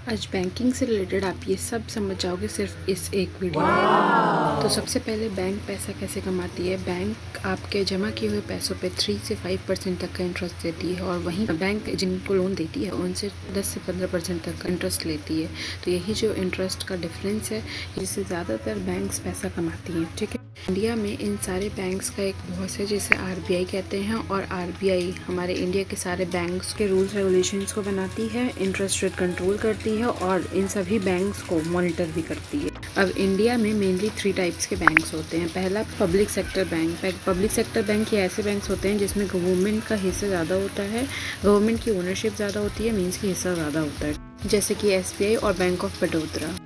आज बैंकिंग से रिलेटेड आप ये सब समझ जाओगे सिर्फ इस एक वीडियो में। तो सबसे पहले बैंक पैसा कैसे कमाती है। बैंक आपके जमा किए हुए पैसों पे 3 से 5% तक का इंटरेस्ट देती है और वहीं बैंक जिनको लोन देती है उनसे 10 से 15% तक का इंटरेस्ट लेती है। तो यही जो इंटरेस्ट का डिफरेंस है, जिससे ज़्यादातर बैंक्स पैसा कमाती हैं। ठीक है, इंडिया में इन सारे बैंक्स का एक बॉस है जिसे आरबीआई कहते हैं और आरबीआई हमारे इंडिया के सारे बैंक्स के रूल्स रेगुलेशंस को बनाती है, इंटरेस्ट रेट कंट्रोल करती है और इन सभी बैंक्स को मॉनिटर भी करती है। अब इंडिया में मेनली 3 टाइप्स के बैंक्स होते हैं। पहला public sector bank. Public sector bank ये ऐसे बैंक्स होते हैं जिसमें गवर्नमेंट का हिस्सा ज़्यादा होता है, गवर्नमेंट की ओनरशिप ज़्यादा होती है, मीन्स की हिस्सा ज़्यादा होता है, जैसे कि एसबीआई और बैंक ऑफ बड़ौदा।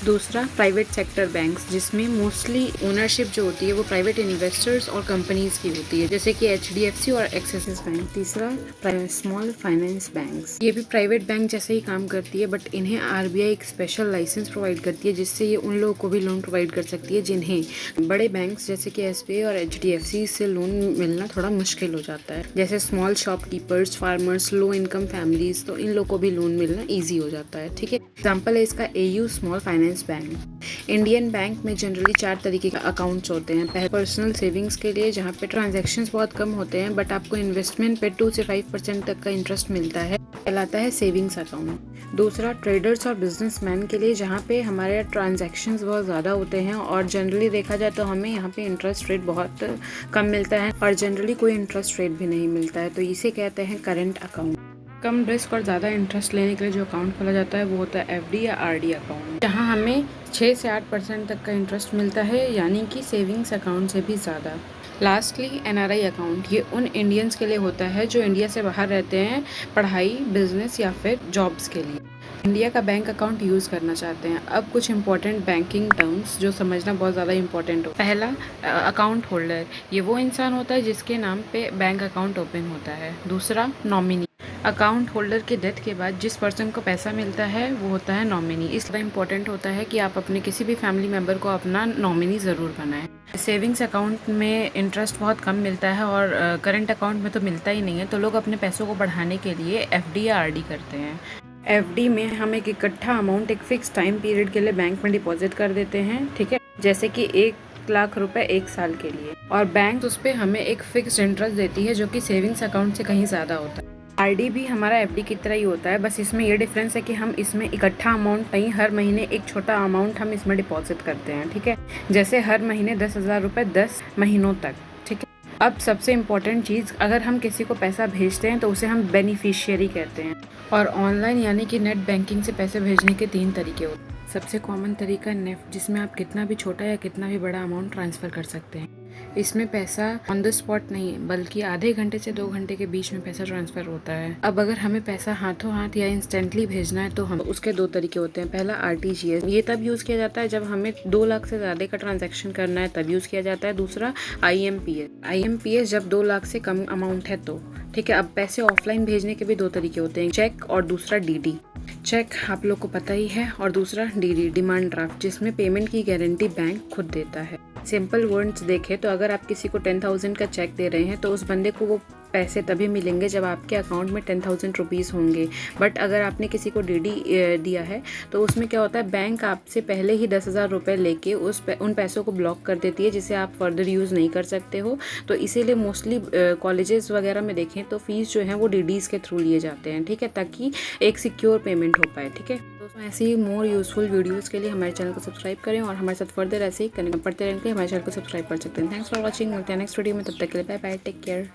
दूसरा प्राइवेट सेक्टर बैंक्स, जिसमें मोस्टली ओनरशिप जो होती है वो प्राइवेट इन्वेस्टर्स और कंपनीज की होती है, जैसे कि एचडीएफसी और एक्सिस बैंक। तीसरा स्मॉल फाइनेंस बैंक्स, ये भी प्राइवेट बैंक जैसे ही काम करती है, बट इन्हें आरबीआई एक स्पेशल लाइसेंस प्रोवाइड करती है जिससे ये उन लोगों को भी लोन प्रोवाइड कर सकती है जिन्हें बड़े बैंक्स जैसे कि एसबीआई और एचडीएफसी से लोन मिलना थोड़ा मुश्किल हो जाता है, जैसे small shopkeepers, farmers, low income families, तो इन लोगों को भी लोन मिलना ईजी हो जाता है। ठीक है, एग्जाम्पल है इसका AU small finance bank. Indian bank में जनरली 4 तरीके के अकाउंट्स होते हैं। पहले पर्सनल सेविंग्स के लिए, जहाँ पे ट्रांजैक्शंस बहुत कम होते हैं बट आपको इन्वेस्टमेंट पे 2 से 5% तक का इंटरेस्ट मिलता है, कहलाता है सेविंग्स अकाउंट। दूसरा ट्रेडर्स और बिजनेसमैन के लिए, जहाँ पे हमारे ट्रांजैक्शंस बहुत ज़्यादा होते हैं और जनरली देखा जाए तो हमें यहाँ पे इंटरेस्ट रेट बहुत कम मिलता है और जनरली कोई इंटरेस्ट रेट भी नहीं मिलता है, तो इसे कहते हैं करेंट अकाउंट। कम रिस्क और ज़्यादा इंटरेस्ट लेने के लिए जो अकाउंट खोला जाता है वो होता है एफडी या आरडी अकाउंट, जहां हमें 6 से 8% तक का इंटरेस्ट मिलता है, यानी कि सेविंग्स अकाउंट से भी ज़्यादा। लास्टली एनआरआई अकाउंट, ये उन इंडियंस के लिए होता है जो इंडिया से बाहर रहते हैं पढ़ाई, बिजनेस या फिर जॉब्स के लिए, इंडिया का बैंक अकाउंट यूज़ करना चाहते हैं। अब कुछ इंपॉर्टेंट बैंकिंग टर्म्स जो समझना बहुत ज़्यादा इंपॉर्टेंट हो। पहला अकाउंट होल्डर, ये वो इंसान होता है जिसके नाम पे बैंक अकाउंट ओपन होता है। दूसरा नॉमिनी, अकाउंट होल्डर के डेथ के बाद जिस पर्सन को पैसा मिलता है वो होता है नॉमिनी। इसलिए इम्पोर्टेंट होता है कि आप अपने किसी भी फैमिली मेम्बर को अपना नॉमिनी ज़रूर बनाएं। सेविंग्स अकाउंट में इंटरेस्ट बहुत कम मिलता है और करंट अकाउंट में तो मिलता ही नहीं है, तो लोग अपने पैसों को बढ़ाने के लिए एफडी या आरडी करते हैं। एफडी में हम एक इकट्ठा अमाउंट एक फिक्स टाइम पीरियड के लिए बैंक में डिपॉजिट कर देते हैं, ठीक है, जैसे कि 1,00,000 रुपए 1 साल के लिए, और बैंक उस पर हमें एक फिक्स इंटरेस्ट देती है जो कि सेविंग्स अकाउंट से कहीं ज़्यादा होता है। आरडी भी हमारा एफडी की तरह ही होता है, बस इसमें ये डिफरेंस है कि हम इसमें इकट्ठा अमाउंट नहीं, हर महीने एक छोटा अमाउंट हम इसमें डिपॉजिट करते हैं, ठीक है, जैसे हर महीने 10,000 रुपये 10 महीनों तक। ठीक है, अब सबसे इम्पोर्टेंट चीज़, अगर हम किसी को पैसा भेजते हैं तो उसे हम बेनिफिशियरी कहते हैं। और ऑनलाइन यानी कि नेट बैंकिंग से पैसे भेजने के 3 तरीके होते हैं। सबसे कॉमन तरीका नेफ्ट, जिसमें आप कितना भी छोटा या कितना भी बड़ा अमाउंट ट्रांसफ़र कर सकते हैं। इसमें पैसा ऑन द स्पॉट नहीं बल्कि आधे घंटे से 2 घंटे के बीच में पैसा ट्रांसफ़र होता है। अब अगर हमें पैसा हाथों हाथ या इंस्टेंटली भेजना है तो हम उसके 2 तरीके होते हैं। पहला आरटीजीएस, ये तब यूज़ किया जाता है जब हमें 2 लाख से ज़्यादा का ट्रांजैक्शन करना है, तब यूज़ किया जाता है। दूसरा आईएमपीएस जब 2 लाख से कम अमाउंट है तो। ठीक है, अब पैसे ऑफलाइन भेजने के भी 2 तरीके होते हैं, चेक और दूसरा डीडी। चेक आप लोग को पता ही है, और दूसरा डीडी डिमांड ड्राफ्ट, जिसमें पेमेंट की गारंटी बैंक खुद देता है। सिंपल वर्ड्स देखें तो अगर आप किसी को 10,000 का चेक दे रहे हैं तो उस बंदे को वो पैसे तभी मिलेंगे जब आपके अकाउंट में 10,000 रुपीज़ होंगे। बट अगर आपने किसी को डीडी दिया है तो उसमें क्या होता है, बैंक आपसे पहले ही 10,000 रुपये लेके उन पैसों को ब्लॉक कर देती है, जिसे आप फर्दर यूज़ नहीं कर सकते हो। तो इसीलिए मोस्टली कॉलेजेस वगैरह में देखें तो फीस जो है वो डीडीज़ के थ्रू लिए जाते हैं, ठीक है, ताकि एक सिक्योर पेमेंट हो पाए। ठीक है दोस्तों, ऐसे ही मोर यूजफुल वीडियोज़ के लिए हमारे चैनल को सब्सक्राइब करें और हमारे साथ फर्दर ऐसे ही कनेक्ट पढ़ते रहने के लिए हमारे चैनल को सब्सक्राइब कर सकते हैं। थैंक्स फॉर वॉचिंग, मिलते हैं नेक्स्ट वीडियो में, तब तक के लिए बाय बाय, टेक केयर।